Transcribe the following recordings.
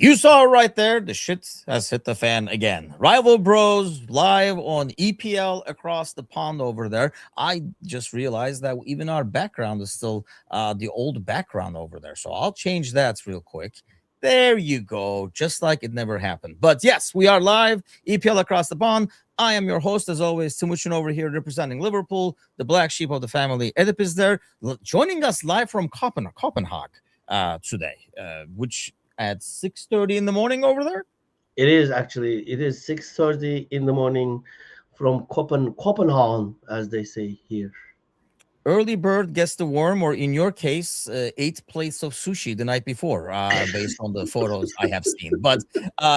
You saw it right there. The shit has hit the fan again. Rival Bros live on EPL across the pond over there. I just realized that even our background is still the old background over there. So I'll change that real quick. There you go. Just like it never happened. But yes, we are live. EPL across the pond. I am your host, as always, Timuchin over here representing Liverpool, the black sheep of the family. Edip is there, joining us live from Copenhagen today, which at 6:30 in the morning over there. It is actually. It is 6:30 in the morning from Copenhagen, as they say here. Early bird gets the worm, or in your case, 8 plates of sushi the night before, based on the photos I have seen. But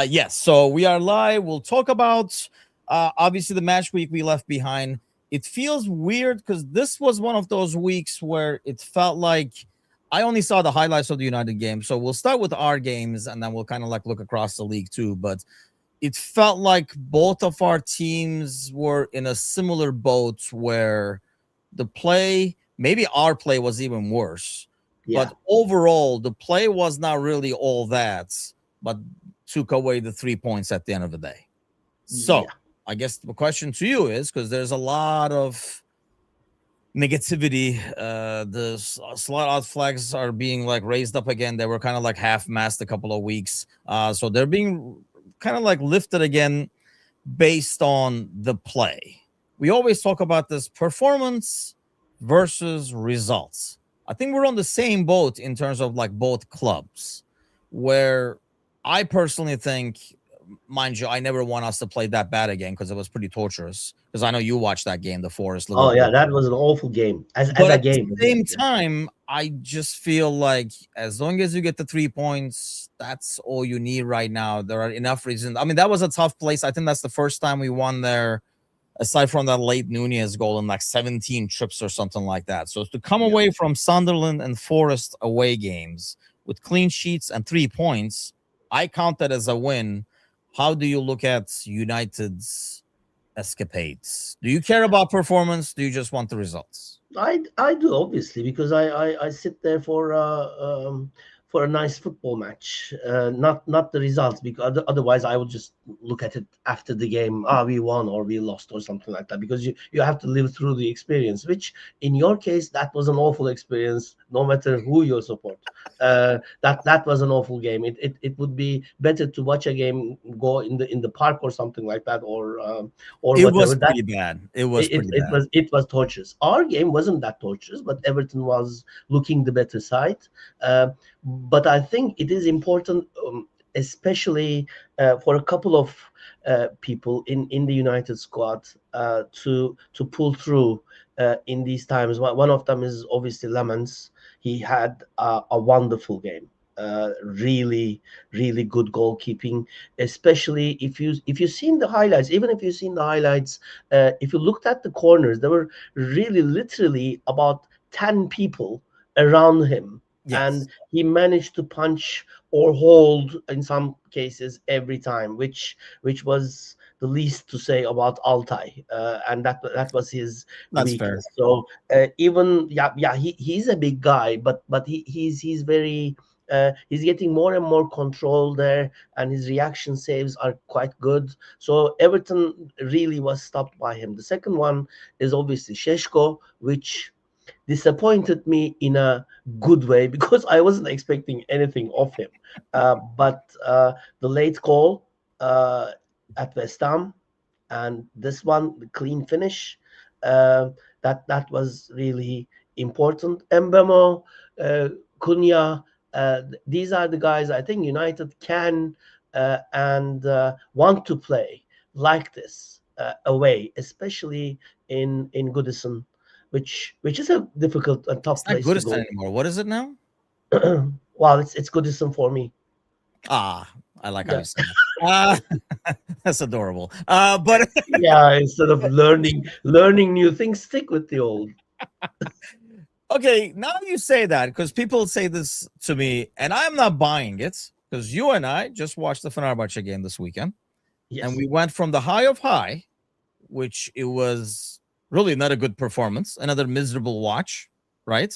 yes, so we are live. We'll talk about obviously the match week we left behind. It feels weird because this was one of those weeks where it felt like I only saw the highlights of the United game. So we'll start with our games and then we'll kind of like look across the league too. But it felt like both of our teams were in a similar boat where the play, maybe our play was even worse. Yeah. But overall, the play was not really all that, but took away the 3 points at the end of the day. So Yeah. I guess the question to you is, because there's a lot of negativity, the slot out flags are being like raised up again. They were kind of like half-mast a couple of weeks. So they're being kind of like lifted again based on the play. We always talk about this performance versus results. I think we're on the same boat in terms of like both clubs, where I personally think, mind you, I never want us to play that bad again because it was pretty torturous. Because I know you watched that game, the Forest Oh yeah, Liverpool. that was an awful game. As But a at the game. same time, I just feel like as long as you get the 3 points, that's all you need right now. There are enough reasons. I mean, that was a tough place. I think that's the first time we won there, aside from that late Nunez goal in like 17 trips or something like that. So to come away from Sunderland and Forest away games with clean sheets and 3 points, I count that as a win. How do you look at United's escapades? Do you care about performance? Do you just want the results? I do, obviously, because I sit there for a nice football match, not the results, because otherwise I would just look at it after the game. We won or we lost or something like that, because you have to live through the experience, which in your case that was an awful experience, no matter who you support. That was an awful game. It would be better to watch a game go in the park or something like that, or It was whatever. pretty bad. It was pretty bad. It was torturous. Our game wasn't that torturous, but Everton was looking the better side. But I think it is important, especially for a couple of people in the United squad, to pull through in these times. One of them is obviously Lemons. He had a wonderful game. Really, really good goalkeeping, especially if you've seen the highlights. Even if you've seen the highlights, if you looked at the corners, there were really literally about 10 people around him, Yes. and he managed to punch or hold in some cases every time, which was the least to say about Altay, and that was his That's fair. weakness. So even he's a big guy, but he's very he's getting more and more control there, and his reaction saves are quite good. So Everton really was stopped by him. The second one is obviously Sheshko, which disappointed me in a good way because I wasn't expecting anything of him. But the late goal at West Ham, and this one, the clean finish, that was really important. Mbemo, Cunha, these are the guys I think United can and want to play like this away, especially in Goodison, which is a difficult and It's tough not place to Goodison go. anymore. What is it now? Well, it's Goodison for me. I like how Yeah, you said that. That's adorable. But yeah. Instead of learning new things, stick with the old. okay, now you say that because people say this to me, and I'm not buying it because you and I just watched the Fenerbahce game this weekend, and Yes. we went from the high of high, which it was really not a good performance, another miserable watch, right?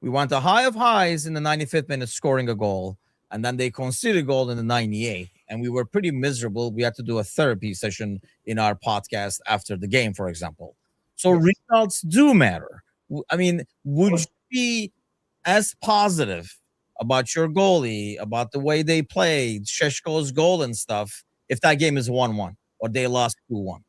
We went to high of highs in the 95th minute, scoring a goal, and then they conceded a goal in the 98th, and we were pretty miserable. We had to do a therapy session in our podcast after the game, for example. So Yes, results do matter. I mean, of would you course. be as positive about your goalie, about the way they played, Sheshko's goal and stuff, if that game is 1-1 or they lost 2-1?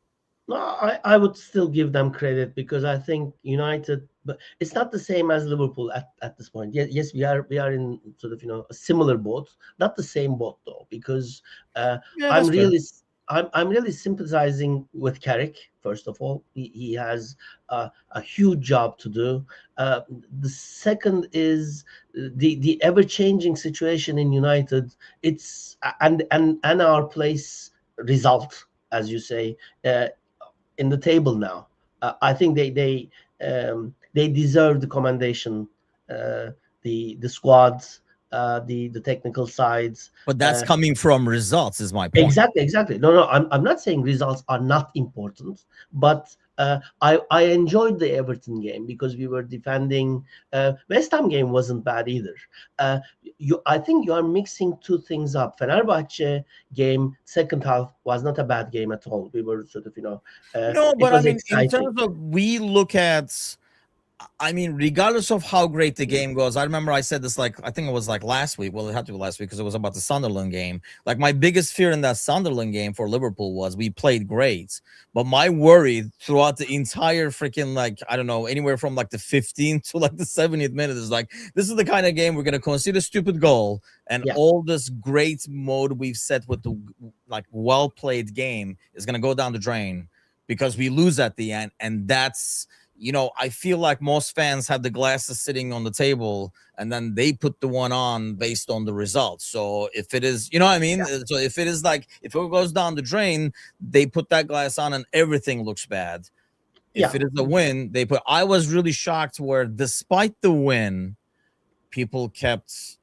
No, I would still give them credit because I think United, but it's not the same as Liverpool at this point. Yes, yes, we are in sort of a similar boat, not the same boat though, because uh, Yeah, I'm that's fair. really I'm really sympathizing with Carrick. First of all, he has a huge job to do. Uh, the second is the ever changing situation in United. It's and our place result, as you say. In the table now. I think they deserve the commendation. The squads, the technical sides. But that's Uh, coming from results, is my point. exactly, exactly. No, no, I'm not saying results are not important, but I enjoyed the Everton game because we were defending. West Ham game wasn't bad either. I think you are mixing two things up. Fenerbahce game second half was not a bad game at all. We were sort of No, it but I was mean, in exciting. terms of we look at, I mean, regardless of how great the game goes, I remember I said this like I think it was like last week. Well, it had to be last week because it was about the Sunderland game. Like my biggest fear in that Sunderland game for Liverpool was we played great, but my worry throughout the entire freaking like I don't know anywhere from like the 15th to like the 70th minute is like this is the kind of game we're gonna concede a stupid goal and Yeah, all this great mode we've set with the like well played game is gonna go down the drain because we lose at the end, and that's I feel like most fans have the glasses sitting on the table and then they put the one on based on the results. So if it is, you know what I mean? yeah, So if it is like, if it goes down the drain, they put that glass on and everything looks bad. If yeah. it is a win, I was really shocked where despite the win, people kept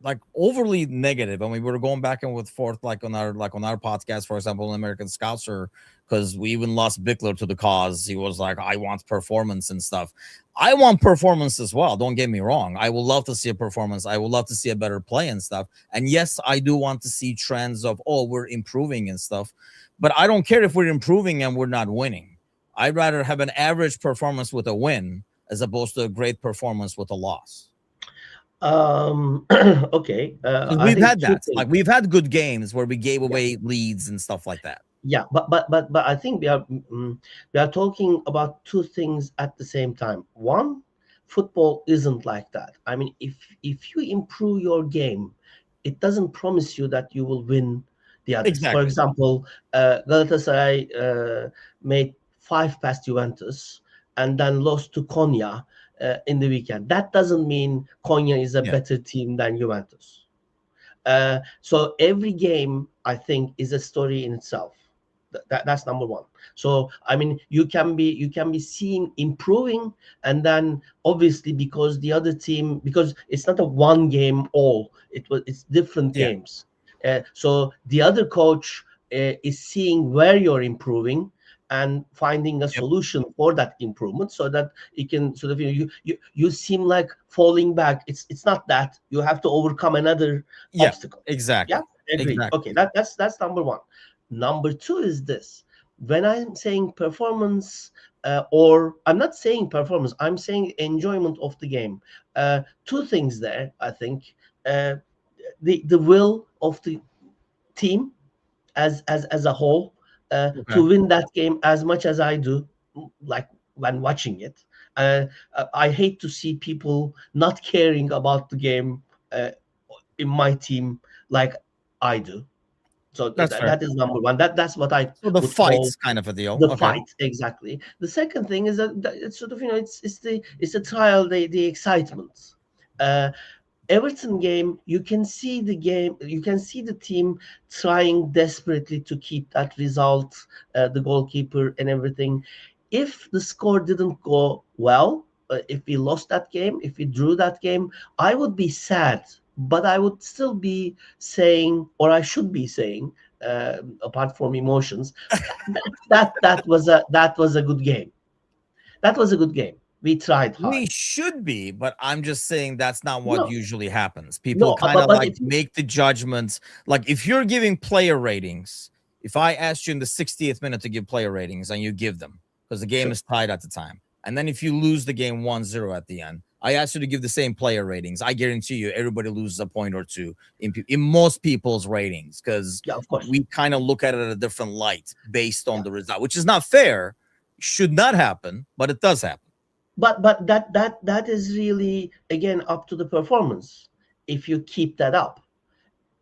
like overly negative. I mean, we were going back and forth like on our podcast, for example, American Scouser, because we even lost Bickler to the cause. He was like, I want performance and stuff. I want performance as well. Don't get me wrong. I would love to see a performance. I would love to see a better play and stuff. And yes, I do want to see trends of we're improving and stuff. But I don't care if we're improving and we're not winning. I'd rather have an average performance with a win as opposed to a great performance with a loss. Okay. Because I we've think had two that. things. Like we've had good games where we gave Yeah. away leads and stuff like that. Yeah, but I think we are talking about two things at the same time. One, football isn't like that. I mean, if you improve your game, it doesn't promise you that you will win the others. For Exactly. example, Galatasaray made five past Juventus and then lost to Konya in the weekend. That doesn't mean Konya is a Yeah. better team than Juventus. So every game, I think, is a story in itself. That's number one. So I mean, you can be seeing improving, and then obviously because the other team, because it's not a one game all. It's different Yeah. games. So the other coach is seeing where you're improving and finding a Yep. solution for that improvement so that it can sort of you seem like falling back. It's not that you have to overcome another Yeah. obstacle. Yeah, Exactly. agreed. Exactly. Okay, that's number one. Number two is this: when I'm saying performance, or I'm not saying performance, I'm saying enjoyment of the game. Two things there, I think. Uh, the will of the team as a whole, Okay. to win that game as much as I do, like when watching it. Uh, I hate to see people not caring about the game uh, in my team like I do. So That's fair. that is number one. That's what I So the would call fights kind of a deal. the Okay. fight, exactly. The second thing is that it's sort of it's the trial, the excitement. Uh, Everton game, you can see the team trying desperately to keep that result, the goalkeeper and everything. If the score didn't go well, if we lost that game, if we drew that game, I would be sad, but I would still be saying, or I should be saying, apart from emotions, that was a good game. That was a good game. We tried We hard. should be, but I'm just saying that's not what No, usually happens. People no, kind of but like if you make the judgments. Like if you're giving player ratings, if I asked you in the 60th minute to give player ratings and you give them because the game sure, is tied at the time, and then if you lose the game 1-0 at the end, I asked you to give the same player ratings. I guarantee you everybody loses a point or two in most people's ratings because yeah, of course, we kind of look at it at a different light based on yeah. the result, which is not fair, should not happen, but it does happen. But that is really again up to the performance. If you keep that up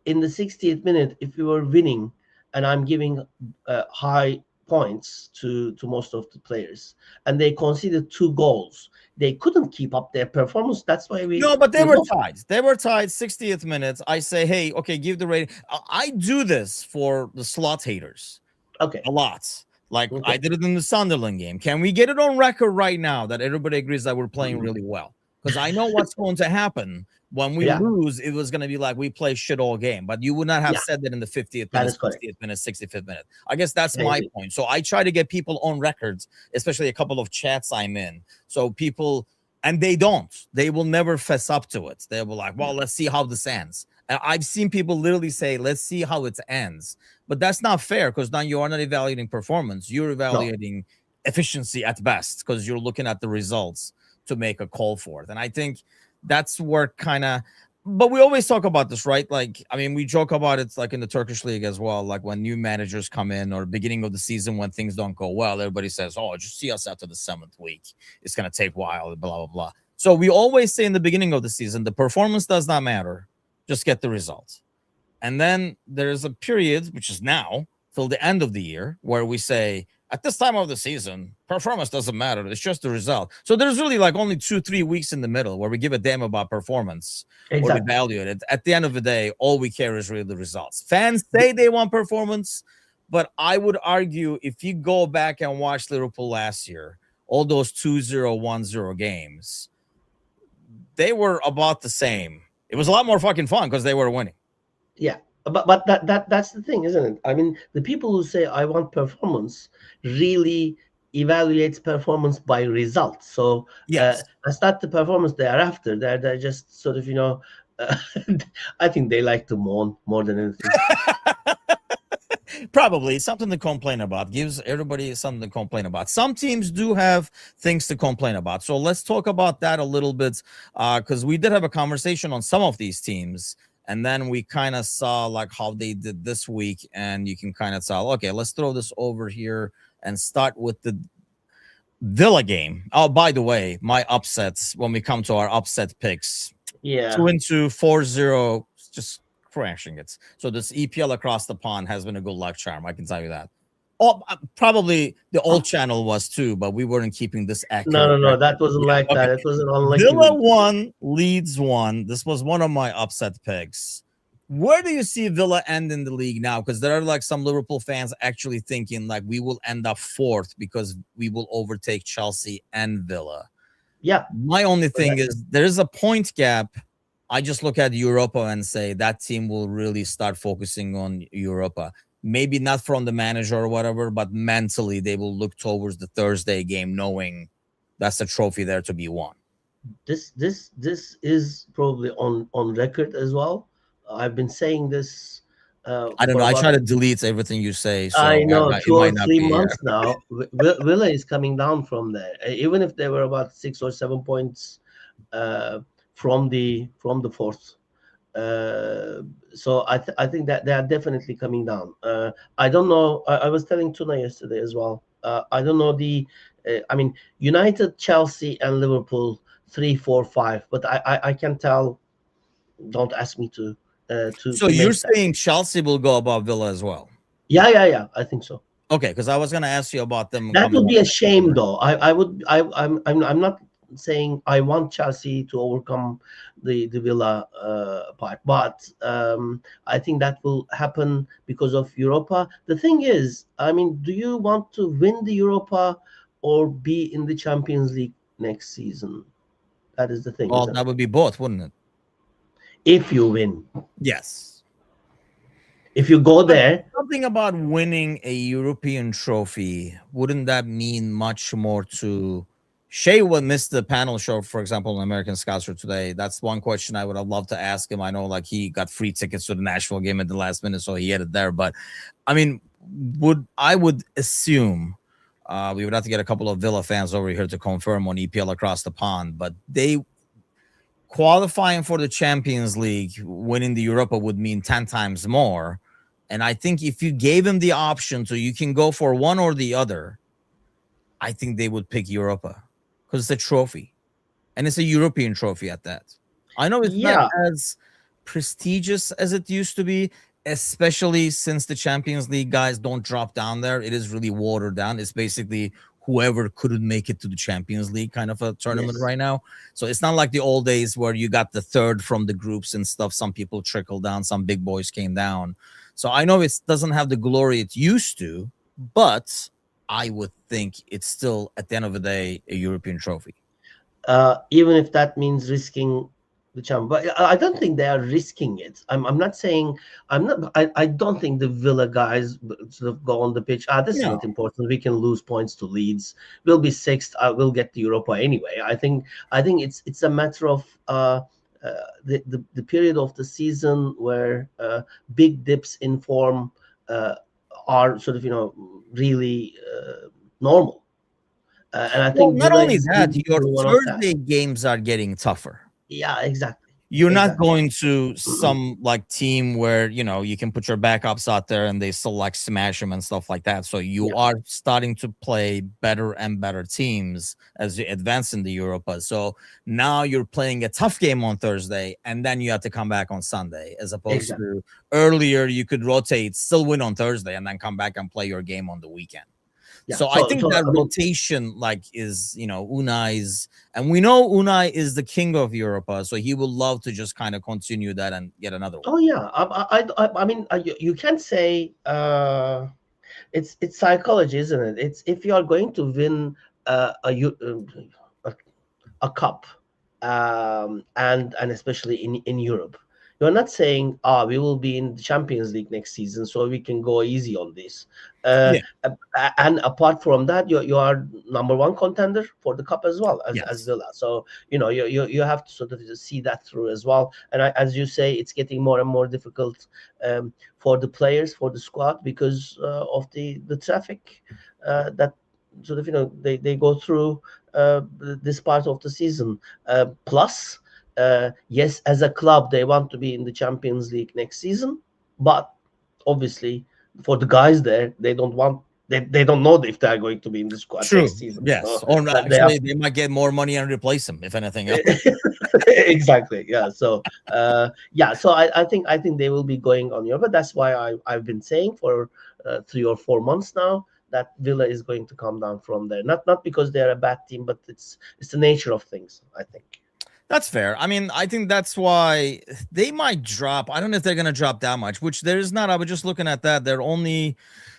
in the 60th minute, if you were winning, and I'm giving high points to most of the players, and they conceded 2 goals, they couldn't keep up their performance. That's why No, but they we were lost. tied. They were tied 60th minutes. I say, hey, okay, give the rating. I do this for the slot haters Okay, a lot. Like I okay, did it in the Sunderland game. Can we get it on record right now that everybody agrees that we're playing really well? Because I know what's going to happen when we yeah, lose. It was going to be like we play shit all game. But you would not have yeah, said that in the 50th that minute, is correct. 60th minute, 65th minute. I guess that's I my agree. point. So I try to get people on records, especially a couple of chats I'm in. So people, and they don't. They will never fess up to it. They will like, well, let's see how this ends. And I've seen people literally say, let's see how it ends. But that's not fair because now you are not evaluating performance. You're No, evaluating efficiency at best because you're looking at the results to make a call for it. And I think that's where kind of, but we always talk about this, right? Like, I mean, we joke about it like in the Turkish league as well. Like when new managers come in or beginning of the season when things don't go well, everybody says, oh, just see us after the 7th week. It's going to take a while, blah, blah, blah. So we always say in the beginning of the season, the performance does not matter. Just get the results. And then there's a period, which is now till the end of the year, where we say, at this time of the season, performance doesn't matter. It's just the result. So there's really like only 2-3 weeks in the middle where we give a damn about performance or exactly. evaluate it. At the end of the day, all we care is really the results. Fans say they want performance, but I would argue if you go back and watch Liverpool last year, all those 2-0, 1-0 games, they were about the same. It was a lot more fucking fun because they were winning. Yeah, but that's the thing, isn't it? I mean, the people who say I want performance really evaluates performance by results. So Yes. that's not the performance they are after. They're just sort of uh, I think they like to mourn more than anything. Probably something to complain about. Gives everybody something to complain about. Some teams do have things to complain about. So let's talk about that a little bit because we did have a conversation on some of these teams. And then we kind of saw like how they did this week. And you can kind of tell, okay, let's throw this over here and start with the Villa game. Oh, by the way, my upsets, when we come to our upset picks, Yeah, 2-2, 4-0, just crashing it. So this EPL across the pond has been a good luck charm. I can tell you that. Oh, probably the old channel was too, but we weren't keeping this no, accurate no, no, that record. wasn't Yeah, like okay. that. It was an unlucky Villa week. won, Leeds won. This was one of my upset picks. Where do you see Villa end in the league now? Because there are like some Liverpool fans actually thinking like we will end up 4th because we will overtake Chelsea and Villa. Yeah, My only thing is there is a point gap. I just look at Europa and say that team will really start focusing on Europa. Maybe not from the manager or whatever, but mentally they will look towards the Thursday game knowing that's a trophy there to be won. this is probably on record as well. I've been saying this I don't for know. I about, try to delete everything you say, I so know, it two or might not three be. months now. Villa is coming down from there. Even if they were about 6 or 7 points uh, from the fourth. So I think that they are definitely coming down. I don't know. I was telling Tuna yesterday as well. I don't know the. I mean, United, Chelsea, and Liverpool 3, 4, 5. But I can tell. Don't ask me So to you're make that. saying Chelsea will go above Villa as well? Yeah. I think so. Okay, because I was going to ask you about them That coming would up. be a shame, though. I would. I'm not saying I want Chelsea to overcome the Villa part, but I think that will happen because of Europa. The thing is, I mean, do you want to win the Europa or be in the Champions League next season? That is the thing, Well, isn't it? that would be both, wouldn't it? If you win, Yes. if you go But there, something about winning a European trophy, wouldn't that mean much more to Shea would miss the panel show, for example, in American Scouts for today. That's one question I would have loved to ask him. I know, like, he got free tickets to the Nashville game at the last minute, so he had it there. But I mean, would assume we would have to get a couple of Villa fans over here to confirm on EPL across the pond, but they qualifying for the Champions League, winning the Europa would mean 10 times more. And I think if you gave him the option so you can go for one or the other, I think they would pick Europa because it's a trophy and it's a European trophy at that. I know it's not Yeah, as prestigious as it used to be, especially since the Champions League guys don't drop down there. It is really watered down. It's basically whoever couldn't make it to the Champions League kind of a tournament yes. right now. So it's not like the old days where you got the third from the groups and stuff. Some people trickled down, some big boys came down. So I know it doesn't have the glory it used to, but I would think it's still, at the end of the day, a European trophy. Even if that means risking the champ. But I don't think they are risking it. I'm not saying I'm not. I don't think the Villa guys sort of go on the pitch. This is No. not important. We can lose points to Leeds. We'll be sixth. We'll get the Europa anyway. I think it's a matter of the period of the season where big dips in form are sort of really normal. And I Well, think not Villa only is that, your one of that. Thursday games are getting tougher. Yeah, exactly. You're not Exactly. going to some like team where you can put your backups out there and they still like smash them and stuff like that. So you Yeah, are starting to play better and better teams as you advance in the Europa. So now you're playing a tough game on Thursday and then you have to come back on Sunday, as opposed exactly. to earlier you could rotate, still win on Thursday and then come back and play your game on the weekend. Yeah. So I think that I mean, rotation, like, is Unai's, and we know Unai is the king of Europa, so he would love to just kind of continue that and get another one. oh yeah. I mean, you can't say it's psychology, isn't it? It's if you are going to win a a cup, and especially in Europe. You're not saying, we will be in the Champions League next season, so we can go easy on this. Uh, Yeah. and apart from that, you are number one contender for the cup as well as Yes. Villa. So you have to sort of just see that through as well. And as you say, it's getting more and more difficult for the players, for the squad, because of the traffic that sort of they go through this part of the season. Plus, yes, as a club, they want to be in the Champions League next season, but obviously, for the guys there, they don't want. They don't know if they are going to be in the squad True. next season. Yes. So Or they have actually, they might get more money and replace him, if anything else. exactly, yeah. So yeah, so I think they will be going on Europe. But that's why I've been saying for 3 or 4 months now that Villa is going to come down from there. Not because they're a bad team, but it's the nature of things, I think. That's fair. I mean, I think that's why they might drop. I don't know if they're going to drop that much, which there is not. I was just looking at that. They're only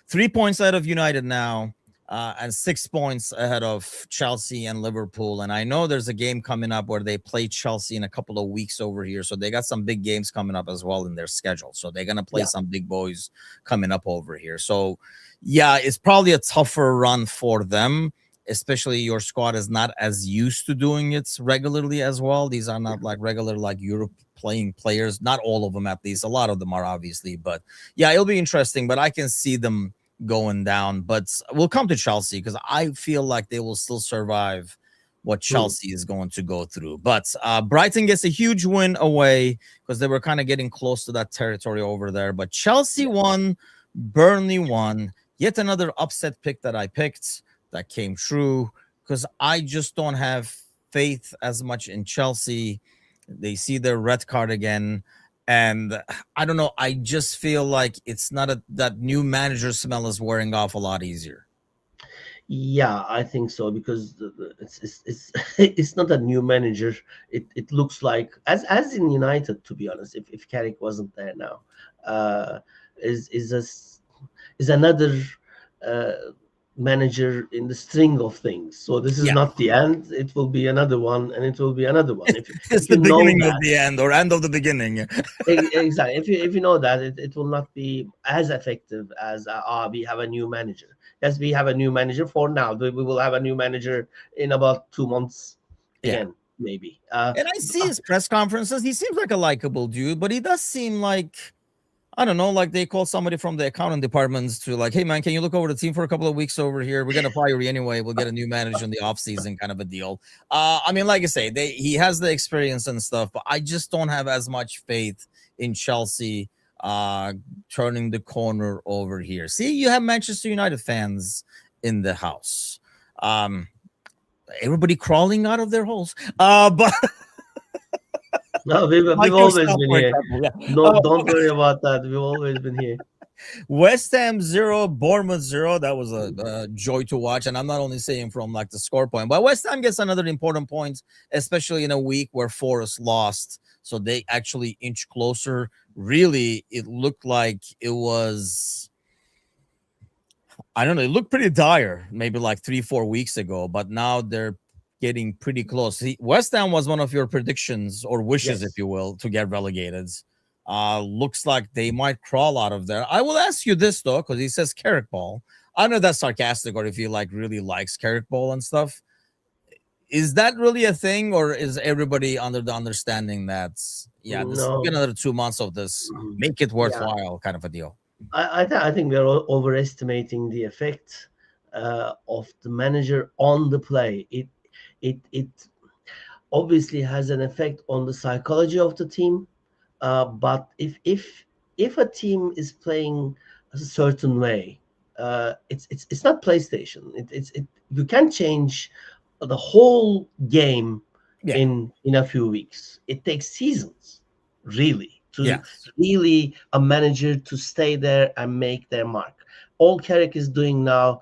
3 points ahead of United now, and 6 points ahead of Chelsea and Liverpool. And I know there's a game coming up where they play Chelsea in a couple of weeks over here. So they got some big games coming up as well in their schedule. So they're going to play Yeah. some big boys coming up over here. So, yeah, it's probably a tougher run for them, especially your squad is not as used to doing it regularly as well. These are not like regular, like, Europe playing players. Not all of them, at least. A lot of them are, obviously. But yeah, it'll be interesting. But I can see them going down. But we'll come to Chelsea because I feel like they will still survive what Chelsea is going to go through. But Brighton gets a huge win away because they were kind of getting close to that territory over there. But Chelsea won, Burnley won. Yet another upset pick that I picked that came true because I just don't have faith as much in Chelsea. They see their red card again. And I don't know. I just feel like it's not that new manager smell is wearing off a lot easier. Yeah, I think so because it's it's not a new manager. It looks like as in United, to be honest. If Carrick wasn't there now, is another. Uh, manager in the string of things. So this is Yeah, not the end. It will be another one, and it will be another one. it's If the you know beginning of that, the end or end of the beginning. exactly. If you know that, it will not be as effective as we have a new manager. Yes, we have a new manager for now. We will have a new manager in about 2 months Yeah. again, maybe. And I see his press conferences. He seems like a likable dude, but he does seem like, I don't know, like they call somebody from the accounting departments to like, hey man, can you look over the team for a couple of weeks over here? We're gonna fire you anyway. We'll get a new manager in the offseason, kind of a deal. I mean, like I say, he has the experience and stuff, but I just don't have as much faith in Chelsea turning the corner over here. See, you have Manchester United fans in the house. Everybody crawling out of their holes. But No, we've like always yourself, been for here. example, yeah. No, don't worry about that. We've always been here. West Ham 0, Bournemouth 0. That was a joy to watch. And I'm not only saying from like the score point, but West Ham gets another important point, especially in a week where Forest lost. So they actually inch closer. Really, it looked like it was, I don't know, it looked pretty dire maybe like 3-4 weeks ago, but now they're getting pretty close. See, West Ham was one of your predictions or wishes, if Yes. you will, to get relegated. Looks like they might crawl out of there. I will ask you this though, because he says Carrick Ball. I know that's sarcastic, or if he like really likes Carrick Ball and stuff. Is that really a thing, or is everybody under the understanding that yeah, this No. get another 2 months of this, make it Yeah. worthwhile, kind of a deal? I think we're overestimating the effect of the manager on the play. It obviously has an effect on the psychology of the team. But if a team is playing a certain way, it's not PlayStation. You can change the whole game Yeah. in a few weeks. It takes seasons, really, to Yes. really a manager to stay there and make their mark. All Carrick is doing now,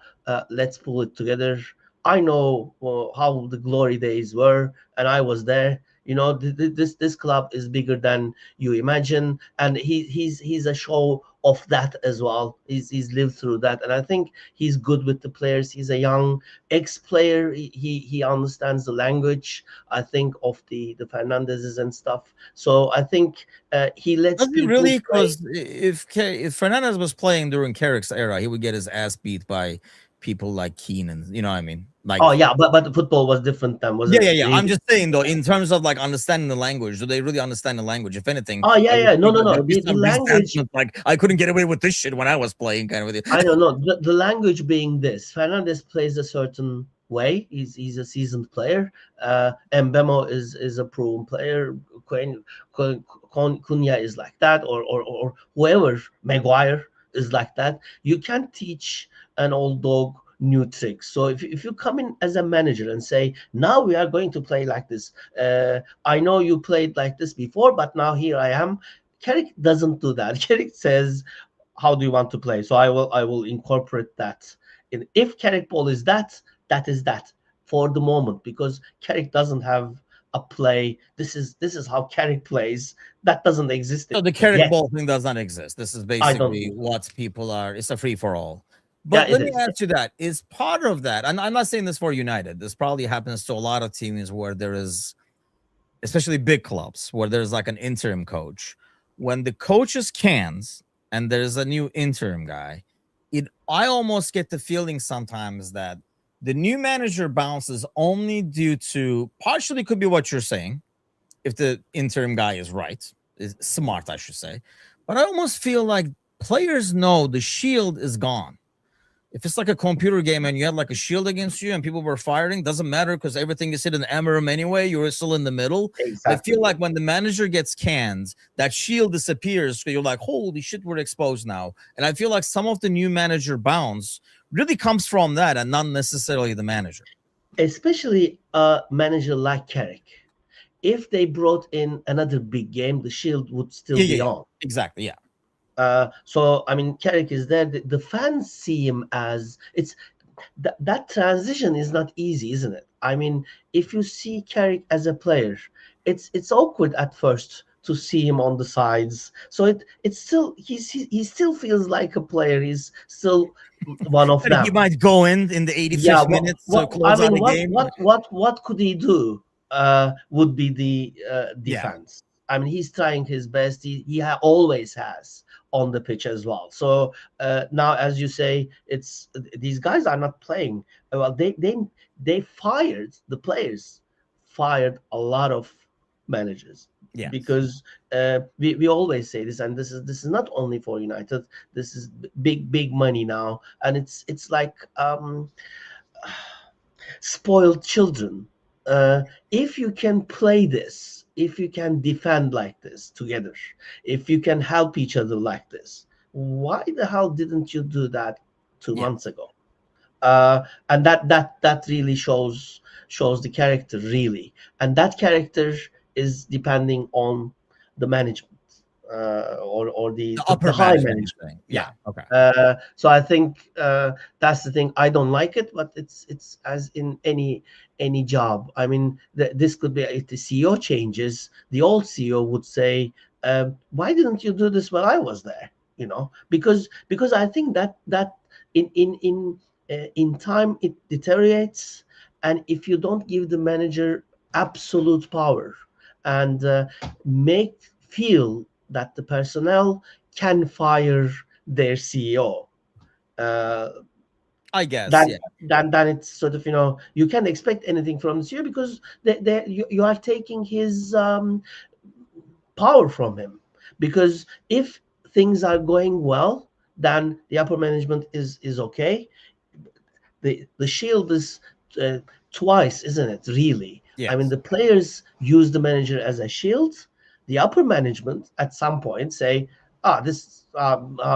let's pull it together. I know how the glory days were, and I was there. You know, this club is bigger than you imagine, and he's a show of that as well. He's lived through that, and I think he's good with the players. He's a young ex-player. He understands the language, I think, of the Fernandezes and stuff. So I think he lets Does he people really? play. Because if Fernandez was playing during Carrick's era, he would get his ass beat by people like Keenan. You know what I mean? Oh Like, yeah, but the football was different then, yeah, wasn't yeah, it? yeah. I'm Really? just saying though, in terms of like understanding the language, do they really understand the language? If anything, Oh I yeah, would yeah. No, think no, that there no. would be The some language. resentment. Like, I couldn't get away with this shit when I was playing, kind of. With I it. don't know. The language being this, Fernandez plays a certain way. He's a seasoned player. Mbemo is a proven player. Cunha is like that, or whoever, Maguire is like that. You can't teach an old dog new tricks. So if you come in as a manager and say, now we are going to play like this, I know you played like this before, but now here I am. Carrick doesn't do that. Carrick says, how do you want to play? So I will incorporate that. And if Carrick ball is that, that is that for the moment, because Carrick doesn't have a play. This is how Carrick plays. That doesn't exist So the Carrick yet. ball thing does not exist. This is I don't basically think so. what people are. It's a free for all. Yeah, But it let me is. ask you that: is part of that, and I'm not saying this for United. This probably happens to a lot of teams where there is, especially big clubs, where there's like an interim coach. When the coach is cans and there's a new interim guy, I almost get the feeling sometimes that the new manager bounces only due to, partially could be what you're saying, if the interim guy is right, is smart, I should say. But I almost feel like players know the shield is gone. If it's like a computer game and you had like a shield against you and people were firing, doesn't matter because everything is hidden MRM anyway. You're still in the middle. I feel Exactly. like when the manager gets canned, that shield disappears. So you're like, holy shit, we're exposed now. And I feel like some of the new manager bounce really comes from that and not necessarily the manager. Especially a manager like Carrick. If they brought in another big game, the shield would still Yeah, yeah, be yeah. on. Exactly. Yeah. So I mean, Carrick is there. The fans see him as it's that transition is not easy, isn't it? I mean, if you see Carrick as a player, it's awkward at first to see him on the sides. So it's still he still feels like a player. He's still one of But he them. might go in the Yeah, 85th minute to I close out mean, a game. what could he do? Would be the Yeah, defense. I mean, he's trying his best. Always has on the pitch as well. So now, as you say, it's these guys are not playing. Well, they fired the players, fired a lot of managers yeah. because we always say this, and this is not only for United. This is big money now, and it's like spoiled children. If you can play this, if you can defend like this together, if you can help each other like this, why the hell didn't you do that two Yeah. months ago? And that really shows the character really, and that character is depending on the management or The the upper high management, you're management. saying. Yeah. Yeah. Okay. So I think that's the thing. I don't like it, but it's as in any job. I mean, this could be if the CEO changes, the old CEO would say, "Why didn't you do this when I was there?" Because I think that in time it deteriorates, and if you don't give the manager absolute power and make feel that the personnel can fire their CEO, uh, I guess. Yeah. then it's sort of you can't expect anything from the CEO because you are taking his power from him. Because if things are going well, then the upper management is okay. The shield is uh, twice, isn't it? Really, I mean, Yes. the players use the manager as a shield. The upper management at some point say, this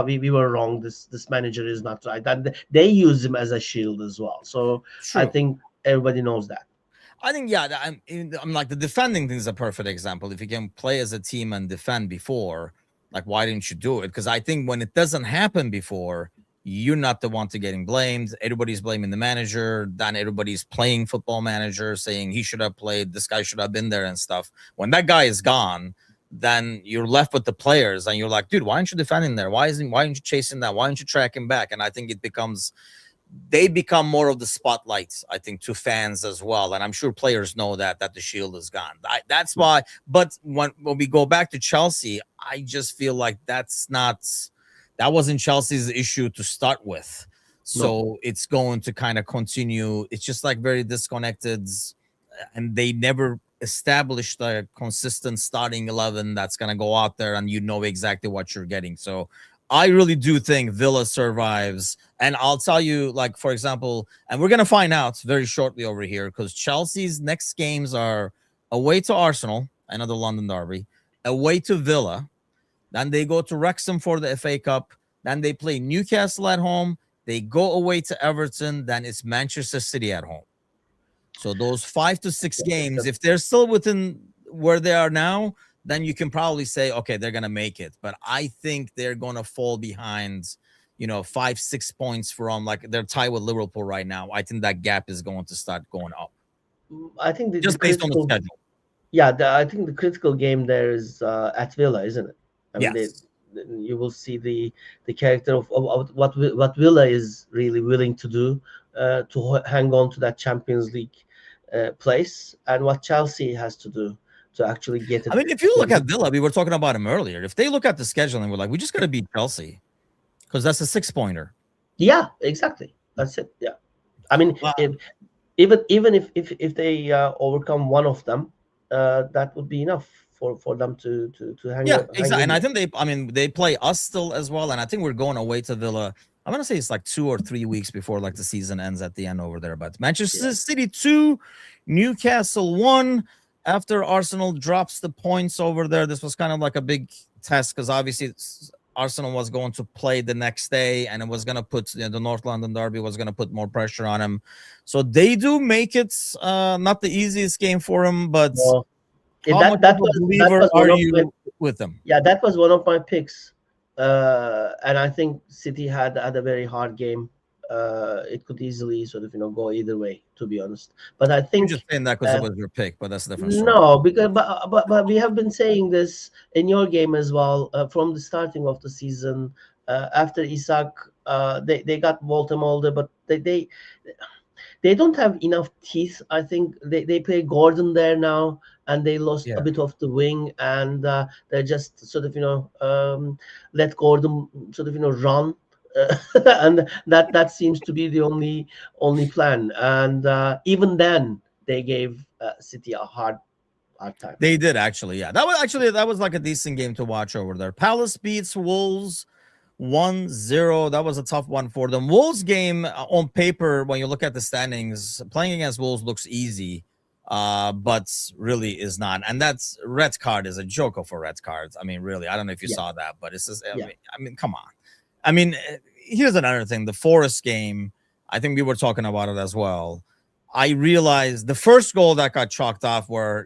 we were wrong. This manager is not right, and they use him as a shield as well. So I True. think everybody knows that. I think yeah. I'm like the defending thing is a perfect example. If you can play as a team and defend before, like why didn't you do it? Because I think when it doesn't happen before, you're not the one to getting blamed. Everybody's blaming the manager. Then everybody's playing football manager, saying he should have played. This guy should have been there and stuff. When that guy is gone, then you're left with the players, and you're like, dude, why aren't you defending there? Why aren't you chasing that? Why aren't you tracking back? And I think it becomes they become more of the spotlights, I think, to fans as well. And I'm sure players know that the shield is gone. That's why. But when we go back to Chelsea, I just feel like that wasn't Chelsea's issue to start with. No. So it's going to kind of continue. It's just like very disconnected, and they never established a consistent starting 11 that's going to go out there and you know exactly what you're getting. So I really do think Villa survives. And I'll tell you, like, for example, and we're going to find out very shortly over here because Chelsea's next games are away to Arsenal, another London derby, away to Villa. Then they go to Wrexham for the FA Cup. Then they play Newcastle at home. They go away to Everton. Then it's Manchester City at home. So those 5 to 6 games, if they're still within where they are now, then you can probably say, okay, they're going to make it. But I think they're going to fall behind, 5-6 points from like they're tied with Liverpool right now. I think that gap is going to start going up. I think Just based on the schedule. Yeah, I think the critical game there is at Villa, isn't it? I mean, Yes. you will see the character of what Villa is really willing to do to hang on to that Champions League place, and what Chelsea has to do to actually get it. I mean, if you look at Villa, we were talking about him earlier. If they look at the schedule and we're like, we just got to beat Chelsea because that's a 6-pointer. Yeah, exactly. That's it. Yeah, I mean, even if they overcome one of them, that would be enough for them to hang. Yeah, hang exactly. in And I there. think they play us still as well. And I think we're going away to Villa. I'm gonna say it's like 2 or 3 weeks before like the season ends at the end over there. But Manchester City 2, Newcastle 1. After Arsenal drops the points over there, this was kind of like a big test because obviously Arsenal was going to play the next day, and it was going to put the North London derby was going to put more pressure on him. So they do make it not the easiest game for him, but No. how much of a believer are you with them? Yeah, that was one of my picks, and I think City had a very hard game It could easily sort of go either way, to be honest. But I You're think just saying that because it was your pick, but that's a different story. no, because but we have been saying this in your game as well from the starting of the season. After Isaac, they got Voltemolde, but they don't have enough teeth. I think they play Gordon there now, and they lost a Yeah. bit of the wing, and they just sort of let Gordon sort of run, and that seems to be the only plan. And even then, they gave City a hard time. They did actually, yeah. That was like a decent game to watch over there. Palace beats Wolves 1-0. That was a tough one for them. Wolves game on paper, when you look at the standings, playing against Wolves looks easy, but really is not. And that's red card is a joke of a red card. I mean, really, I don't know if you saw that, but it's just, I mean, come on. I mean, here's another thing. The Forest game, I think we were talking about it as well. I realized the first goal that got chalked off where,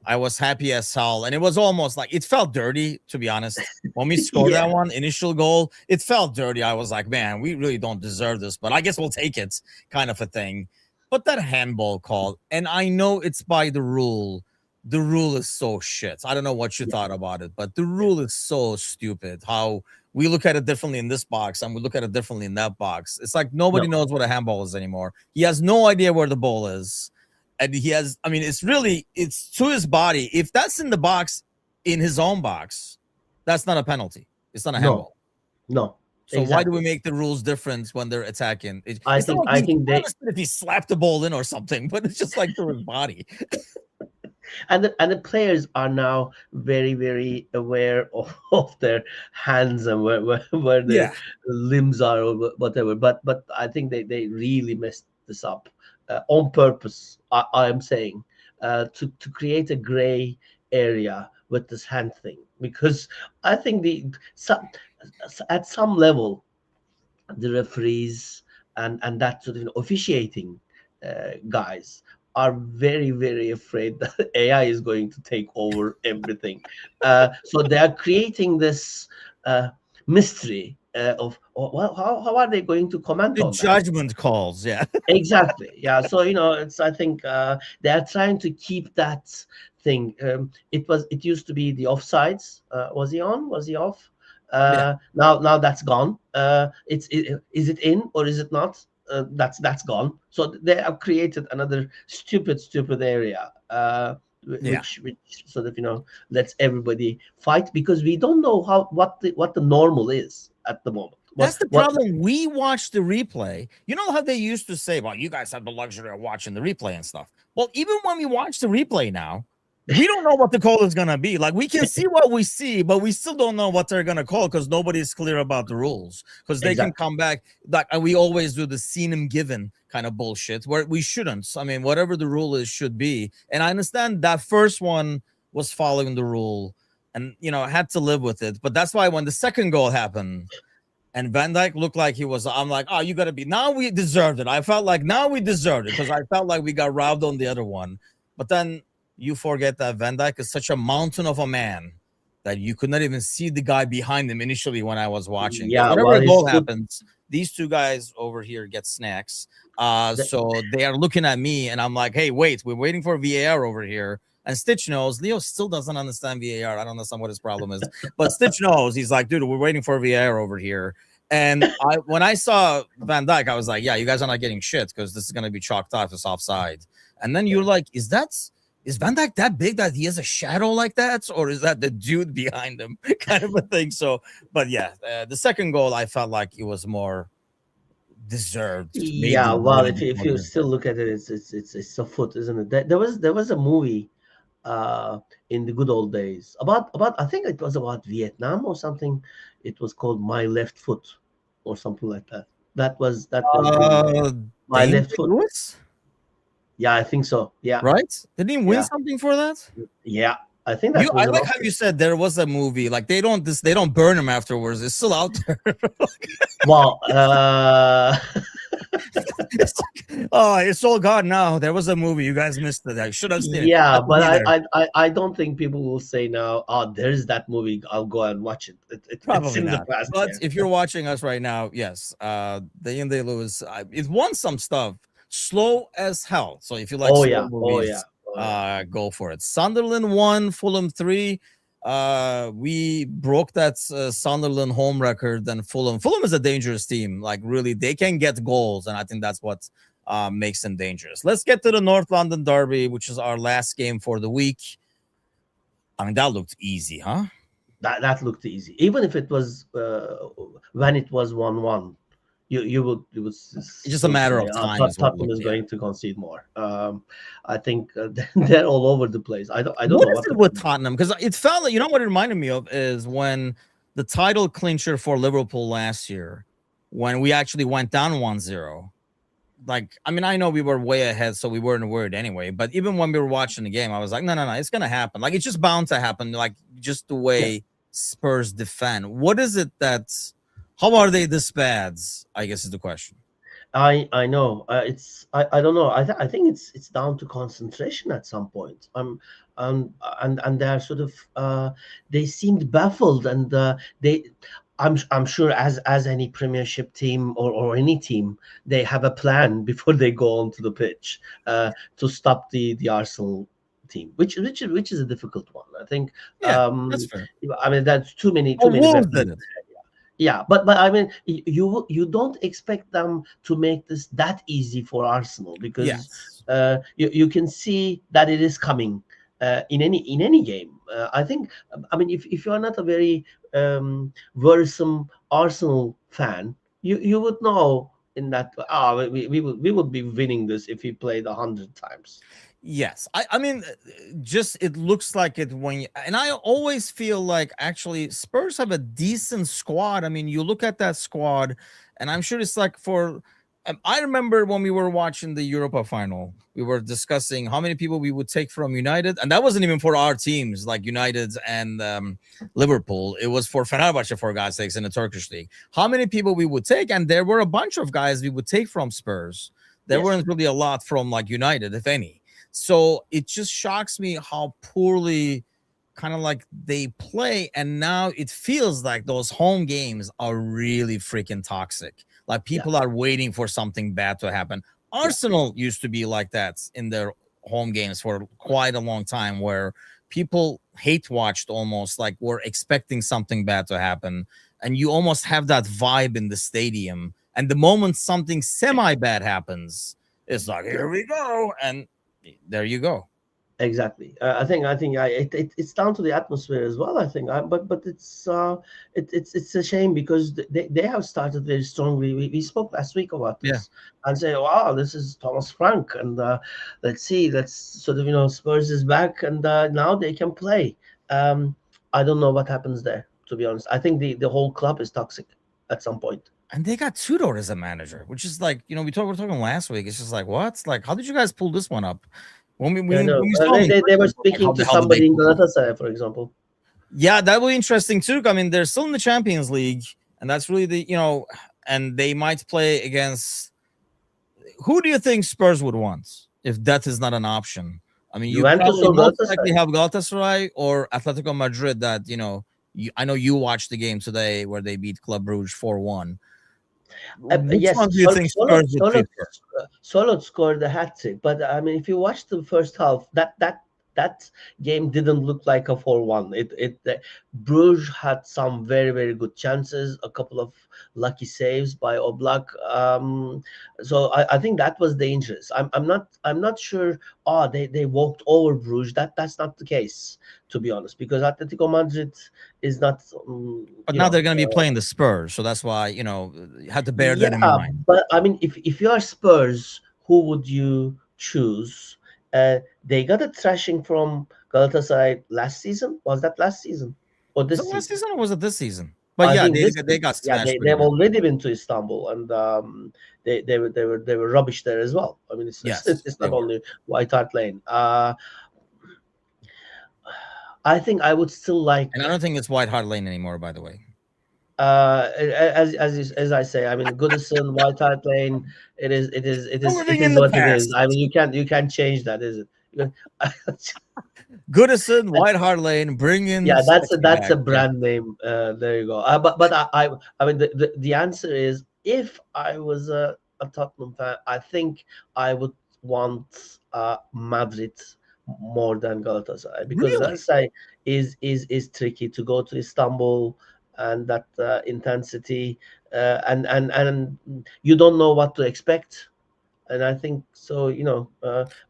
I was happy as hell. And it was almost like it felt dirty, to be honest. When we scored that one initial goal, it felt dirty. I was like, man, we really don't deserve this, but I guess we'll take it, kind of a thing. But that handball call, and I know it's by the rule. The rule is so shit. I don't know what you thought about it, but the rule is so stupid. How we look at it differently in this box and we look at it differently in that box. It's like nobody knows what a handball is anymore. He has no idea where the ball is. And he has, I mean, it's to his body. If that's in the box, in his own box, that's not a penalty. It's not a handball. No. So why do we make the rules different when they're attacking? I think if he slapped the ball in or something, but it's just like through his body. And the players are now very, very aware of their hands and where their limbs are or whatever. But I think they really messed this up on purpose. I am saying to create a gray area with this hand thing, because I think at some level the referees and that sort of officiating guys are very, very afraid that AI is going to take over everything. So they are creating this mystery of how are they going to comment on judgment calls. Yeah, exactly. Yeah. So I think they are trying to keep that thing. It used to be the offsides. Was he on? Was he off? Now that's gone. Is it in or is it not? That's gone. So they have created another stupid area, which sort of lets everybody fight, because we don't know what the normal is at the moment. That's the problem. We watch the replay. You know how they used to say, well, you guys have the luxury of watching the replay and stuff. Well, even when we watch the replay now, we don't know what the call is going to be. Like, we can see what we see, but we still don't know what they're going to call because nobody's clear about the rules, because they can come back. Like, we always do the seen him given kind of bullshit where we shouldn't. I mean, whatever the rule is should be. And I understand that first one was following the rule and, had to live with it. But that's why when the second goal happened and Van Dijk looked like he was, I'm like, oh, you got to be. Now we deserved it. I felt like now we deserved it because I felt like we got robbed on the other one. But then you forget that Van Dijk is such a mountain of a man that you could not even see the guy behind him initially when I was watching. Yeah, whatever goal happens, these two guys over here get snacks. So they are looking at me, and I'm like, hey, wait, we're waiting for VAR over here. And Stitch knows. Leo still doesn't understand VAR. I don't understand what his problem is. But Stitch knows. He's like, dude, we're waiting for VAR over here. And when I saw Van Dijk, I was like, yeah, you guys are not getting shit because this is going to be chalked off as offside. And then you're like, is Van Dijk that big that he has a shadow like that? Or is that the dude behind him kind of a thing? So, but yeah, the second goal, I felt like it was more deserved. Yeah, well, if you still look at it, it's a foot, isn't it? There was a movie in the good old days about I think it was about Vietnam or something. It was called My Left Foot or something like that. That was My Left Foot. Lewis? Yeah, I think so. Yeah. Right? Didn't he win something for that? Yeah. I think that I like how you said there was a movie. Like they don't burn him afterwards. It's still out there. Well, Oh, it's all gone now. There was a movie. You guys missed it. I should have seen it. Yeah, Had to but be there. I don't think people will say now, oh, there's that movie. I'll go and watch it. It's Probably in the not. past. But Yeah. if you're watching us right now, yes, the Ian Day Lewis, it won some stuff. Slow as hell. So if you like Oh slow yeah. Oh yeah. movies, Oh yeah. go for it. Sunderland 1, Fulham 3. We broke that Sunderland home record. And Fulham is a dangerous team. Like really, they can get goals, and I think that's what makes them dangerous. Let's get to the North London Derby, which is our last game for the week. I mean, that looked easy, huh? That looked easy. Even if it was when it was 1-1, you would It's just a still matter say, of time, is what it Tottenham looked. is Yeah. going to concede more. I think they're all over the place. I don't What know is what it to with think. Tottenham? Because it felt like, you know what it reminded me of is when the title clincher for Liverpool last year, when we actually went down 1-0. Like, I mean, I know we were way ahead, so we weren't worried anyway. But even when we were watching the game, I was like, no, it's gonna happen. Like, it's just bound to happen. Like, just the Yeah. way Spurs defend. What is it that's? How are they this bad? I guess is the question. I know. I don't know. I think it's down to concentration at some point. And they're sort of they seemed baffled, and they. I'm sure as any Premiership team or any team, they have a plan before they go onto the pitch to stop the Arsenal team, which is a difficult one. I think. Yeah, that's fair. I mean, that's too Oh, many Wolves weapons. did it. Yeah, but I mean, you don't expect them to make this that easy for Arsenal, because Yes. you can see that it is coming in any game. I think. I mean, if you are not a very worrisome Arsenal fan, you would know in that. We would be winning this if we played 100 times. Yes. I mean, just it looks like it when and I always feel like actually Spurs have a decent squad. I mean, you look at that squad, and I'm sure it's like for I remember when we were watching the Europa final, we were discussing how many people we would take from United, and that wasn't even for our teams like United and Liverpool. It was for Fenerbahce, for God's sakes, in the Turkish league. How many people we would take, and there were a bunch of guys we would take from Spurs. There Yes. weren't really a lot from like United, if any. So it just shocks me how poorly kind of like they play. And now it feels like those home games are really freaking toxic. Like Yeah. people are waiting for something bad to happen. Yeah. Arsenal used to be like that in their home games for quite a long time, where people hate watched almost like were expecting something bad to happen. And you almost have that vibe in the stadium. And the moment something semi bad happens, it's like, here we go. And there you go. Exactly. It's down to the atmosphere as well. I think, but it's a shame because they have started very strongly. We spoke last week about Yeah. this and say, wow, this is Thomas Frank, and let's sort of Spurs is back, and now they can play. I don't know what happens there, to be honest. I think the whole club is toxic at some point. And they got Tudor as a manager, which is like, we were talking last week. It's just like, what? Like, how did you guys pull this one up? When we Yeah, when no, we saw him in they were person, like, how speaking the to hell did they somebody in pull it? Galatasaray, for example. Yeah, that will be interesting too. I mean, they're still in the Champions League, and that's really and they might play against. Who do you think Spurs would want if that is not an option? I mean, you Juventus probably or most likely Galatasaray? have Galatasaray or Atletico Madrid. That I know you watched the game today where they beat Club Brugge 4-1. Which Yes, one do you think Spurs would prefer? Solot scored a hat trick, but I mean, if you watch the first half, that game didn't look like a 4-1. Bruges had some very very good chances, a couple of lucky saves by Oblak. So I think that was dangerous. I'm not sure. Oh, they walked over Bruges. That's not the case, to be honest, because Atletico Madrid is not. But now they're going to be playing the Spurs, so that's why you had to bear that in Yeah, mind. but I mean, if you are Spurs, who would you choose? They got a thrashing from Galatasaray last season. Was that last season or Was it this last season? season or was it this season? But I yeah, think this they season. got Yeah, smashed pretty they've bad. already been to Istanbul, and they were rubbish there as well. I mean, it's Yes, it's they not were. only White Hart Lane. I think I would still like. And I don't think it's White Hart Lane anymore, by the way. as I say, I mean, Goodison, White Hart Lane, We're living it in is the what it is. past. I mean, you can't change that, is it? Goodison, White Hart Lane, bring in Yeah, sexy that's a back. Yeah, brand name. There you go. But I mean, the answer is, if I was a Tottenham fan, I think I would want Madrid more than Galatasaray, because really. Galatasaray is tricky to go to Istanbul, and that intensity, and you don't know what to expect. And I think so.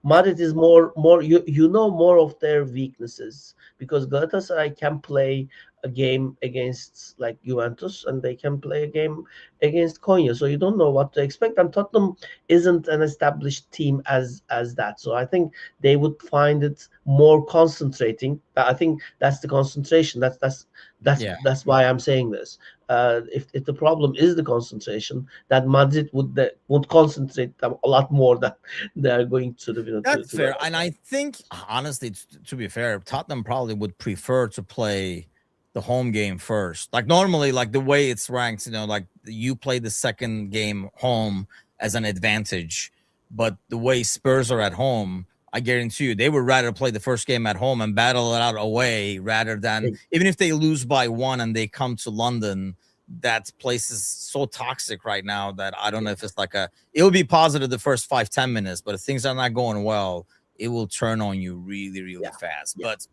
Madrid is more, you know more of their weaknesses, because Galatasaray can play a game against like Juventus, and they can play a game against Konya. So you don't know what to expect. And Tottenham isn't an established team as that. So I think they would find it more concentrating. I think that's the concentration. Yeah, That's why I'm saying this. If the problem is the concentration, that Madrid would concentrate a lot more than they are going to the that's to fair. go. And I think, honestly, to be fair, Tottenham probably would prefer to play the home game first. Like normally, like the way it's ranked, like you play the second game home as an advantage. But the way Spurs are at home, I guarantee you, they would rather play the first game at home and battle it out away rather than, even if they lose by one and they come to London. That place is so toxic right now that I don't know if it's like it will be positive the first 5-10 minutes, but if things are not going well, it will turn on you really, really Yeah, fast. yeah. But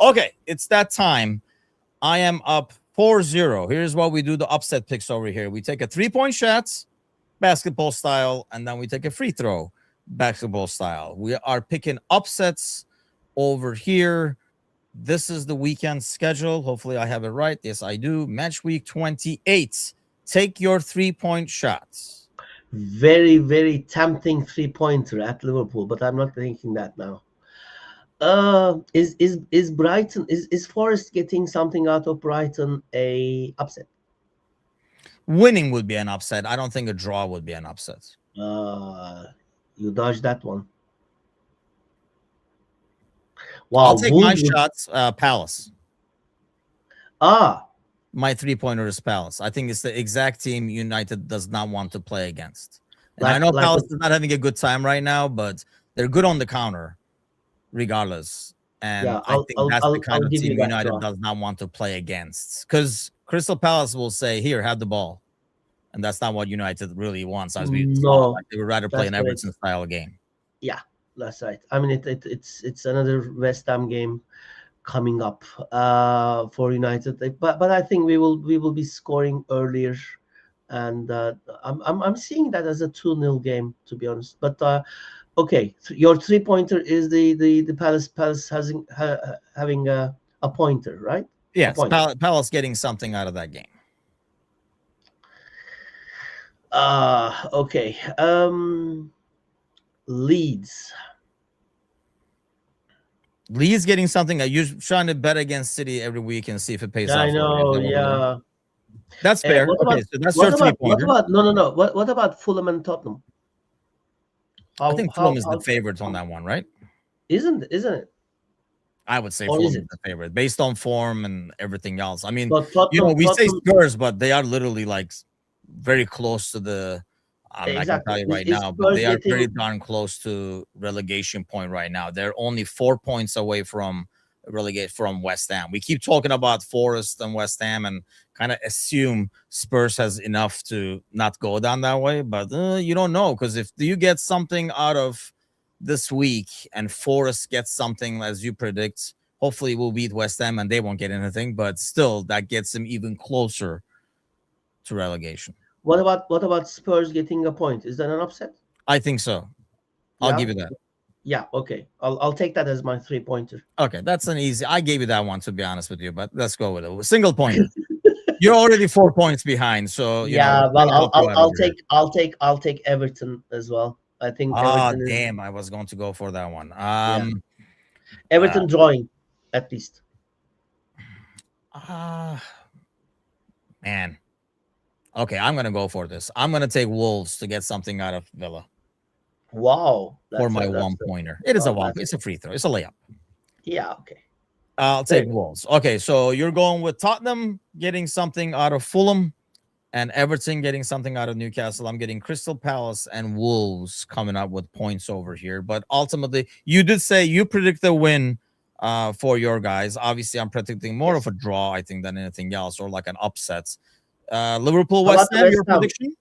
okay, it's that time. I am up 4-0. Here's what we do: the upset picks over here. We take a 3-point shot, basketball style, and then we take a free throw, basketball style. We are picking upsets over here. This is the weekend schedule. Hopefully, I have it right. Yes, I do. Match week 28. Take your 3-point shots. Very, very tempting 3-pointer at Liverpool, but I'm not thinking that now. Is Brighton, is Forest getting something out of Brighton a upset? Winning would be an upset. I don't think a draw would be an upset. You dodged that one. I'll Wow, take my Wolves. shots. Palace. Ah, My 3-pointer is Palace. I think it's the exact team United does not want to play against. And I know like Palace is not having a good time right now, but they're good on the counter regardless. And yeah. I think that's the kind I'll of give you team that United draw. does not want to play against. Because Crystal Palace will say, here, have the ball. And that's not what United really wants, as we saw. No, Like they would rather play that's an correct. Everton style game. Yeah, that's right. I mean, it's another West Ham game coming up for United. But I think we will be scoring earlier, and I'm seeing that as a 2-0 game, to be honest. But okay, your 3-pointer is the Palace having a pointer, right? A Yes, point. Palace getting something out of that game. Okay. Leeds. Lee's getting something. You're trying to bet against City every week and see if it pays I off for you. Is know. that what we're doing? Yeah. That's fair. What Okay, about so that's your 3-pointer. no. What about Fulham and Tottenham? I How think Fulham how is the how favorite on that one, right? isn't it? I would say Or is Fulham it? is the favorite based on form and everything else. I mean, But Tottenham we say Tottenham Spurs, but they are literally like very close to the. I mean, I can exactly. tell you right Is now, but Spurs they are pretty getting darn close to relegation point right now. They're only 4 points away from relegate from West Ham. We keep talking about Forest and West Ham and kind of assume Spurs has enough to not go down that way, but you don't know, because if you get something out of this week and Forest gets something as you predict, hopefully we'll beat West Ham and they won't get anything, but still that gets them even closer to relegation. what about Spurs getting a point? Is that an upset? I think so. I'll Yeah. give you that. Yeah, okay. I'll take that as my 3-pointer. Okay, that's an easy. I gave you that one, to be honest with you, but let's go with it. Single pointer. You're already 4 points behind, so Yeah, let well, me help you out over here. I'll take Everton as well. I think Ah, Everton is, damn! I was going to go for that one. yeah, Uh, Everton drawing at least. uh man. Okay, I'm gonna go for this. I'm gonna take Wolves to get something out of Villa Wow, for that's my a that's 1 a pointer. It is a well, one. that's It's a free throw. It's a layup. yeah, okay. I'll take Wolves. Okay, so you're going with Tottenham getting something out of Fulham and Everton getting something out of Newcastle. I'm getting Crystal Palace and Wolves coming up with points over here. But ultimately, you did say you predict the win for your guys. Obviously, I'm predicting more of a draw, I think, than anything else, or like an upset. Liverpool, How West about the Ham, West your Ham? prediction?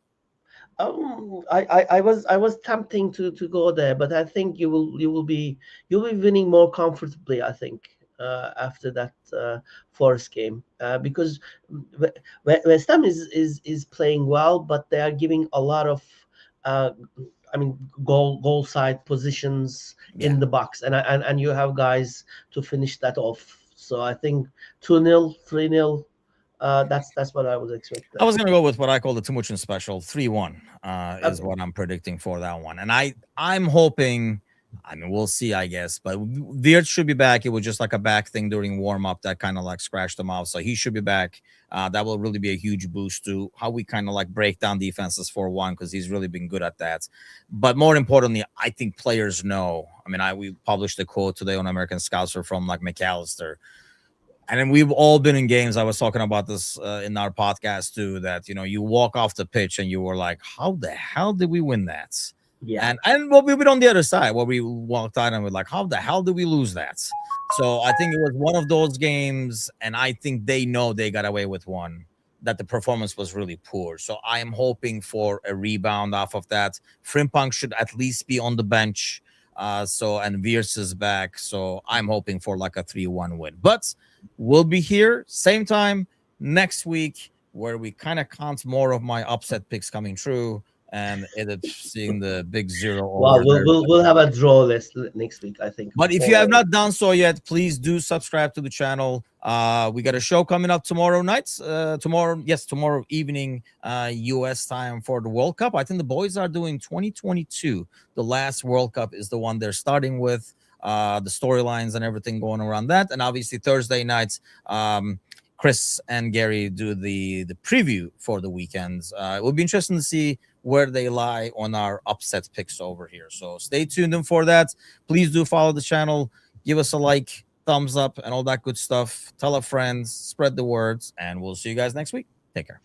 I was tempting to go there, but I think you'll be winning more comfortably. I think after that Forest game, because West Ham is playing well, but they are giving a lot of uh, I mean goal side positions Yeah. in the box, and you have guys to finish that off. So I think 2-0, 3-0. That's what I would expect I there. was gonna go with what I call the Timuchin special, 3-1 is Okay. what I'm predicting for that one. And I'm hoping, I mean, we'll see, I guess, but Weird should be back. It was just like a back thing during warm-up that kind of like scratched him off. So he should be back. That will really be a huge boost to how we kind of like break down defenses for one, because he's really been good at that. But more importantly, I think players know. I mean, we published a quote today on American Scouts from like McAllister, and then we've all been in games. I was talking about this in our podcast too, that you walk off the pitch and you were like, how the hell did we win that? Yeah. And what we've been on the other side, where we walked out and we're like, how the hell did we lose that? So I think it was one of those games, and I think they know they got away with one, that the performance was really poor. So I am hoping for a rebound off of that. Frimpong should at least be on the bench. And Veers is back. So I'm hoping for like a 3-1 win. But we'll be here same time next week, where we kind of count more of my upset picks coming true and end up seeing the big zero Well, over we'll there. we'll, we'll have a draw list next week, I think. But if you have not done so yet, please do subscribe to the channel. We got a show coming up tomorrow night. Tomorrow evening, US time for the World Cup. I think the boys are doing 2022. The last World Cup is the one they're starting with. The storylines and everything going around that. And obviously Thursday nights, Chris and Gary do the preview for the weekends. It will be interesting to see where they lie on our upset picks over here. So stay tuned in for that. Please do follow the channel, give us a like, thumbs up, and all that good stuff. Tell a friend, spread the words, and we'll see you guys next week. Take care.